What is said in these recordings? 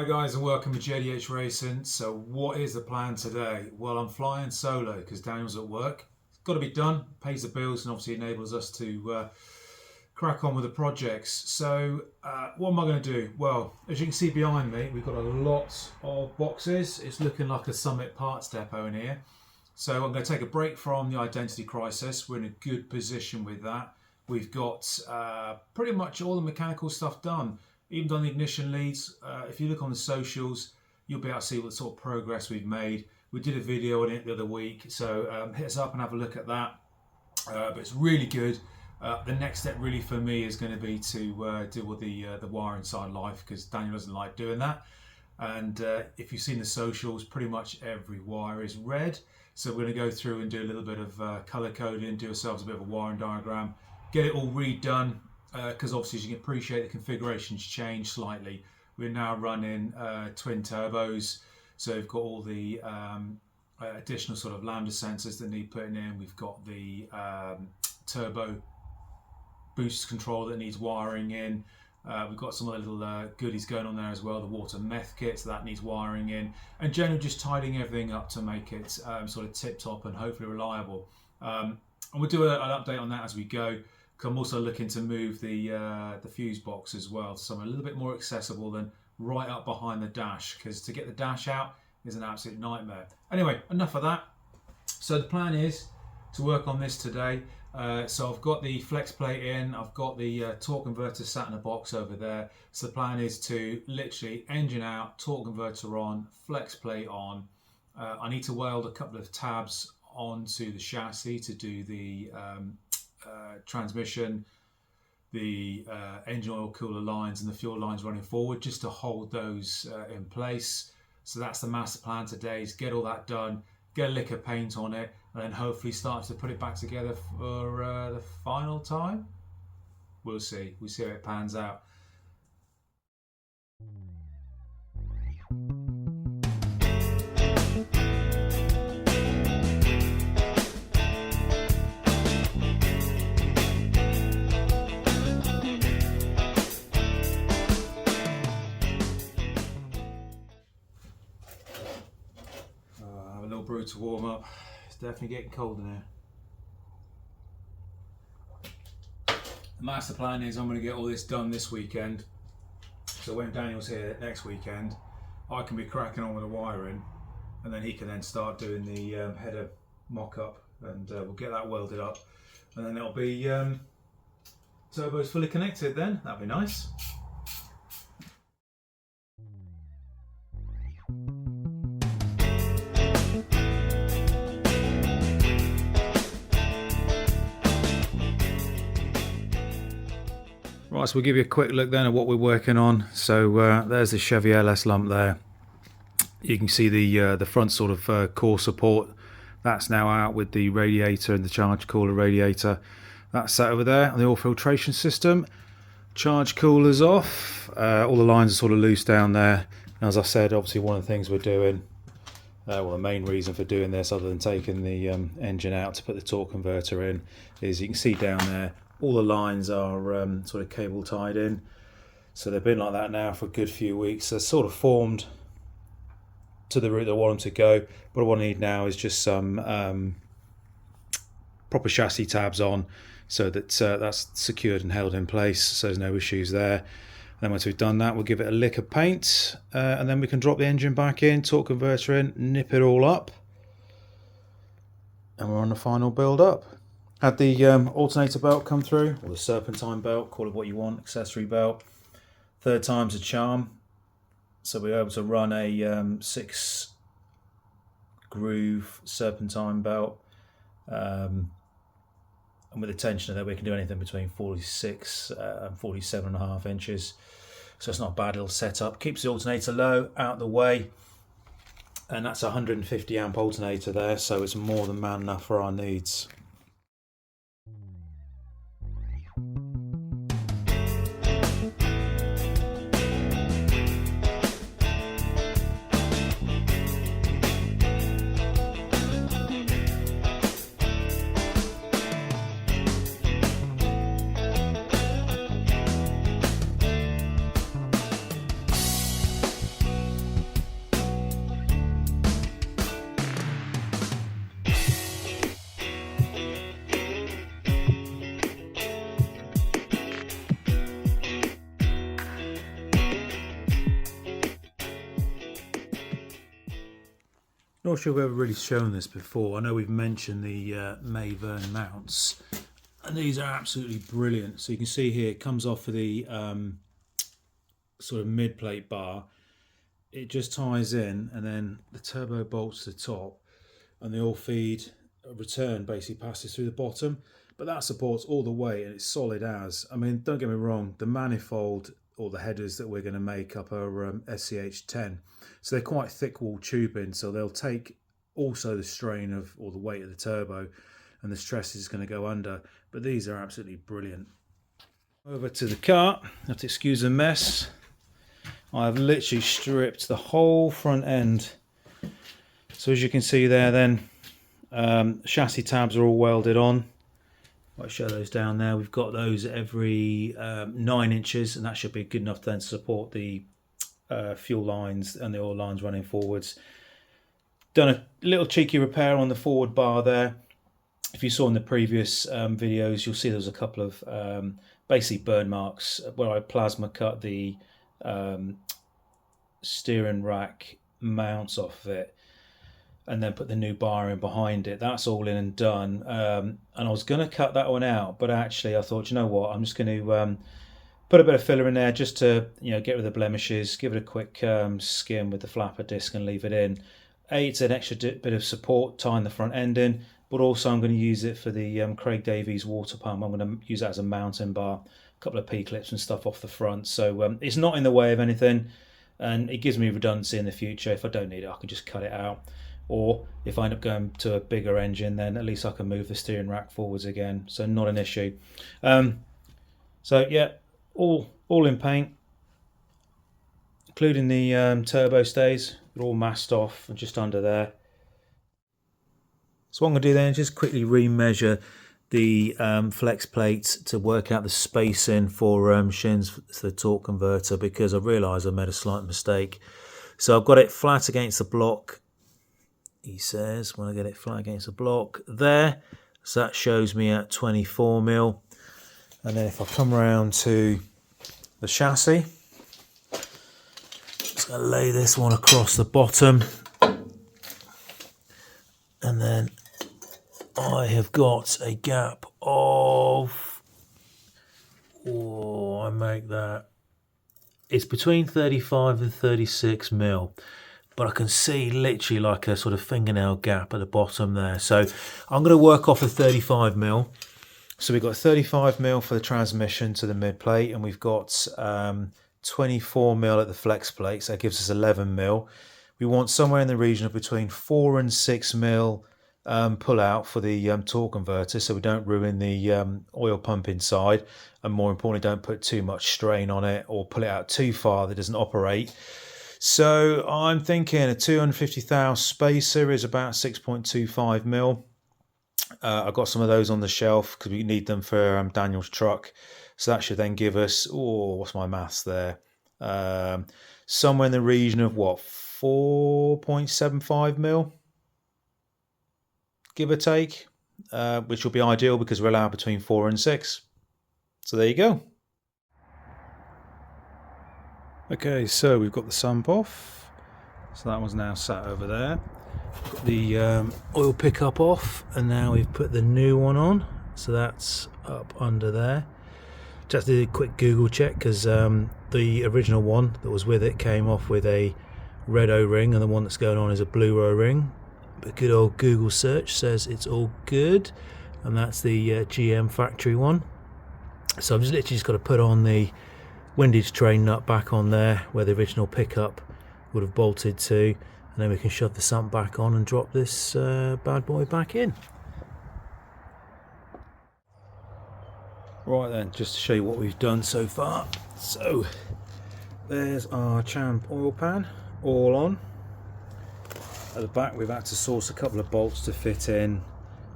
guys, and welcome to JDH Racing. So what is the plan today? Well, I'm flying solo because Daniel's at work. It's got to be done, pays the bills, and obviously enables us to crack on with the projects. So what am I going to do? Well, as you can see behind me, we've got a lot of boxes. It's looking like a Summit parts depot in here. So I'm going to take a break from the identity crisis. We're in a good position with that. We've got pretty much all the mechanical stuff done. Even done the ignition leads. If you look on the socials, you'll be able to see what sort of progress we've made. We did a video on it the other week, so hit us up and have a look at that. But it's really good. The next step really for me is going to be to deal with the wire inside life, because Daniel doesn't like doing that. And if you've seen the socials, pretty much every wire is red. So we're going to go through and do a little bit of color coding, do ourselves a bit of a wiring diagram, get it all redone. Because obviously, as you can appreciate, the configurations change slightly. We're now running twin turbos, so we've got all the additional sort of lambda sensors that need putting in. We've got the turbo boost control that needs wiring in. We've got some other little goodies going on there as well. The water meth kits that needs wiring in, and generally just tidying everything up to make it sort of tip top and hopefully reliable. And we'll do an update on that as we go. I'm also looking to move the fuse box as well, so I'm a little bit more accessible than right up behind the dash, because to get the dash out is an absolute nightmare. Anyway, enough of that. So the plan is to work on this today. So I've got the flex plate in, I've got the torque converter sat in a box over there. So the plan is to literally engine out, torque converter on, flex plate on. I need to weld a couple of tabs onto the chassis to do the transmission, the engine oil cooler lines and the fuel lines running forward, just to hold those in place. So that's the master plan today, is get all that done, get a lick of paint on it, and then hopefully start to put it back together for the final time. We'll see how it pans out. Brew to warm up. It's definitely getting cold in here. The master plan is I'm going to get all this done this weekend, so when Daniel's here next weekend, I can be cracking on with the wiring, and then he can then start doing the header mock-up, and we'll get that welded up, and then it'll be turbos fully connected then. That'd be nice. Right, so we'll give you a quick look then at what we're working on. So there's the Chevy LS lump there. You can see the front sort of core support. That's now out with the radiator and the charge cooler radiator. That's sat over there on the oil filtration system. Charge cooler's off. All the lines are sort of loose down there. And as I said, obviously one of the things we're doing, well, the main reason for doing this, other than taking the engine out to put the torque converter in, is you can see down there, all the lines are sort of cable tied in. So they've been like that now for a good few weeks. They're sort of formed to the route I want them to go. What I want to need now is just some proper chassis tabs on, so that that's secured and held in place, so there's no issues there. And then once we've done that, we'll give it a lick of paint, and then we can drop the engine back in, torque converter in, nip it all up, and we're on the final build up. Had the alternator belt come through, or the serpentine belt, call it what you want, accessory belt. Third time's a charm. So we were able to run a 6 groove serpentine belt. And with the tensioner there, we can do anything between 46 and 47.5 inches. So it's not a bad little setup. Keeps the alternator low, out the way. And that's a 150 amp alternator there, so it's more than man enough for our needs. I'm not sure we've ever really shown this before. I know we've mentioned the Mayvern mounts, and these are absolutely brilliant. So you can see here it comes off of the sort of mid-plate bar. It just ties in, and then the turbo bolts to the top, and the oil feed return basically passes through the bottom. But that supports all the weight, and it's solid as. I mean, don't get me wrong, the manifold or the headers that we're going to make up are SCH10. So they're quite thick wall tubing, so they'll take also the strain of, or the weight of the turbo, and the stress is going to go under. But these are absolutely brilliant. Over to the car, I have to excuse the mess. I've literally stripped the whole front end. So as you can see there then, chassis tabs are all welded on. I'll show those down there. We've got those every 9 inches, and that should be good enough then to support the fuel lines and the oil lines running forwards. Done a little cheeky repair on the forward bar there. If you saw in the previous videos, you'll see there was a couple of basically burn marks where I plasma cut the steering rack mounts off of it, and then put the new bar in behind it. That's all in and done. And I was going to cut that one out, but actually I thought, you know what, I'm just going to put a bit of filler in there just to, you know, get rid of the blemishes, give it a quick skim with the flapper disc and leave it in. It's an extra bit of support tying the front end in, but also I'm going to use it for the Craig Davies water pump. I'm going to use that as a mounting bar, a couple of P-clips and stuff off the front. So it's not in the way of anything, and it gives me redundancy in the future. If I don't need it, I can just cut it out. Or if I end up going to a bigger engine, then at least I can move the steering rack forwards again. So not an issue. So yeah, all in paint, including the turbo stays. They're all masked off and just under there. So what I'm going to do then is just quickly remeasure the flex plates to work out the spacing for shins for the torque converter, because I realised I made a slight mistake. So I've got it flat against the block. He says when I get it flat against the block there, so that shows me at 24mm. And then if I come around to the chassis, just going to lay this one across the bottom, and then I have got a gap of, I make that, it's between 35 and 36mm. But I can see literally like a sort of fingernail gap at the bottom there. So I'm going to work off a 35mm. So we've got 35mm for the transmission to the mid plate, and we've got 24mm at the flex plate. So that gives us 11mm. We want somewhere in the region of between 4 and 6mm pull out for the torque converter, so we don't ruin the oil pump inside, and more importantly, don't put too much strain on it or pull it out too far that doesn't operate. So I'm thinking a 250 thou spacer is about 6.25mm. I've got some of those on the shelf because we need them for Daniel's truck. So that should then give us, what's my maths there? Somewhere in the region of what, 4.75mm, give or take, which will be ideal because we're allowed between 4 and 6. So there you go. Okay, so we've got the sump off, so that one's now sat over there. Got the oil pickup off, and now we've put the new one on, so that's up under there. Just did a quick Google check because the original one that was with it came off with a red O-ring, and the one that's going on is a blue O-ring. But good old Google search says it's all good, and that's the GM factory one. So I've just literally just got to put on the windage train nut back on there where the original pickup would have bolted to, and then we can shove the sump back on and drop this bad boy back in. Right then, just to show you what we've done so far. So there's our Champ oil pan, all on. At the back we've had to source a couple of bolts to fit in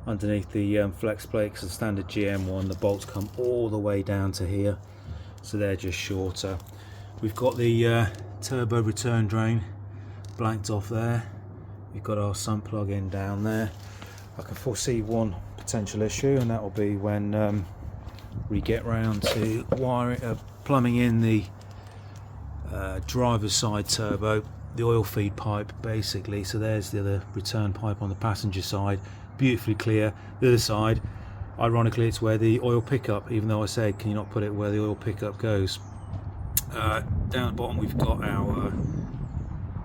underneath the flex plate, because the standard GM one, the bolts come all the way down to here, so they're just shorter. We've got the turbo return drain blanked off there. We've got our sump plug in down there. I can foresee one potential issue, and that will be when we get round to wiring, plumbing in the driver's side turbo. the oil feed pipe basically. So there's the other return pipe on the passenger side, beautifully clear. The other side, ironically, it's where the oil pickup, even though I said can you not put it where the oil pickup goes. Down the bottom we've got our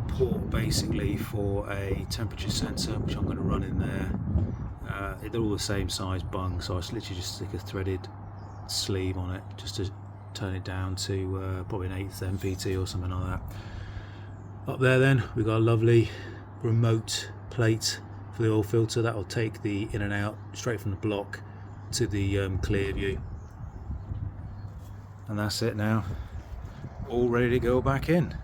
port basically for a temperature sensor, which I'm going to run in there. They're all the same size bung, so I literally just stick a threaded sleeve on it just to turn it down to probably an 1/8 MPT or something like that. Up there then we've got a lovely remote plate for the oil filter that will take the in and out straight from the block to the clear view. And that's it now, all ready to go back in.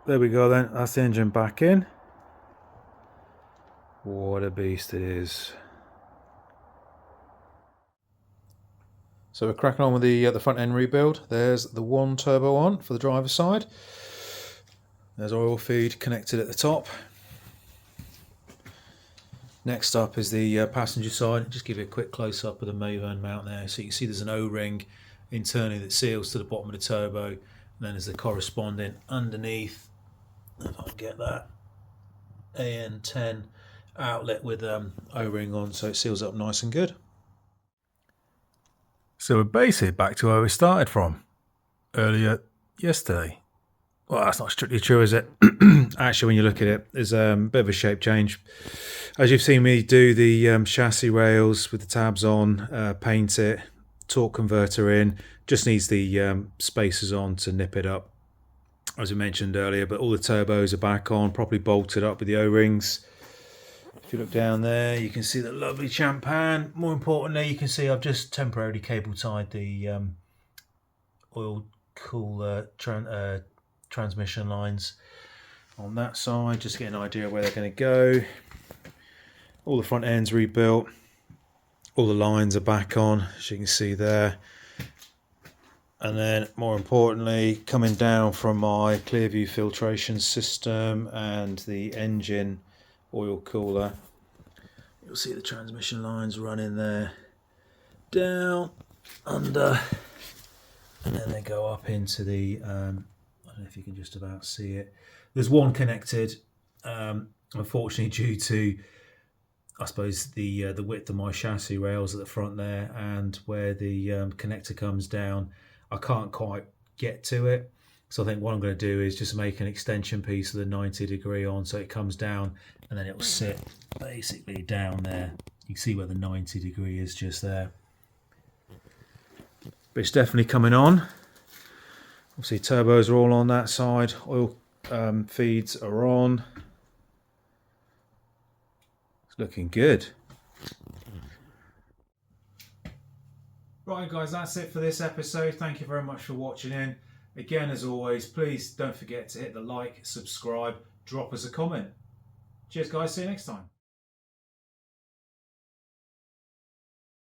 There we go then, that's the engine back in. What a beast it is. So we're cracking on with the front end rebuild. There's the one turbo on for the driver's side. There's oil feed connected at the top. Next up is the passenger side. Just give you a quick close up of the Mayvern mount there. So you can see there's an O-ring internally that seals to the bottom of the turbo. And then there's the corresponding underneath, if I can get that, AN10 outlet with O-ring on, so it seals up nice and good. So we're basically back to where we started from earlier yesterday. Well, that's not strictly true, is it? Actually, when you look at it, there's a bit of a shape change. As you've seen me do the chassis rails with the tabs on, paint it, torque converter in, just needs the spacers on to nip it up, as we mentioned earlier, but all the turbos are back on, properly bolted up with the O-rings. If you look down there, you can see the lovely champagne. More importantly, you can see I've just temporarily cable tied the oil cooler transmission lines on that side, just to get an idea of where they're going to go. All the front ends rebuilt, all the lines are back on, as you can see there. And then, more importantly, coming down from my Clearview filtration system and the engine oil cooler, you'll see the transmission lines running there, down, under, and then they go up into the, I don't know if you can just about see it. There's one connected, unfortunately due to, I suppose, the width of my chassis rails at the front there, and where the connector comes down, I can't quite get to it. So I think what I'm going to do is just make an extension piece of the 90 degree on, so it comes down and then it will sit basically down there. You can see where the 90 degree is just there. But it's definitely coming on. Obviously turbos are all on that side, oil feeds are on. It's looking good. Right guys, that's it for this episode. Thank you very much for watching in. Again, as always, please don't forget to hit the like, subscribe, drop us a comment. Cheers guys, see you next time.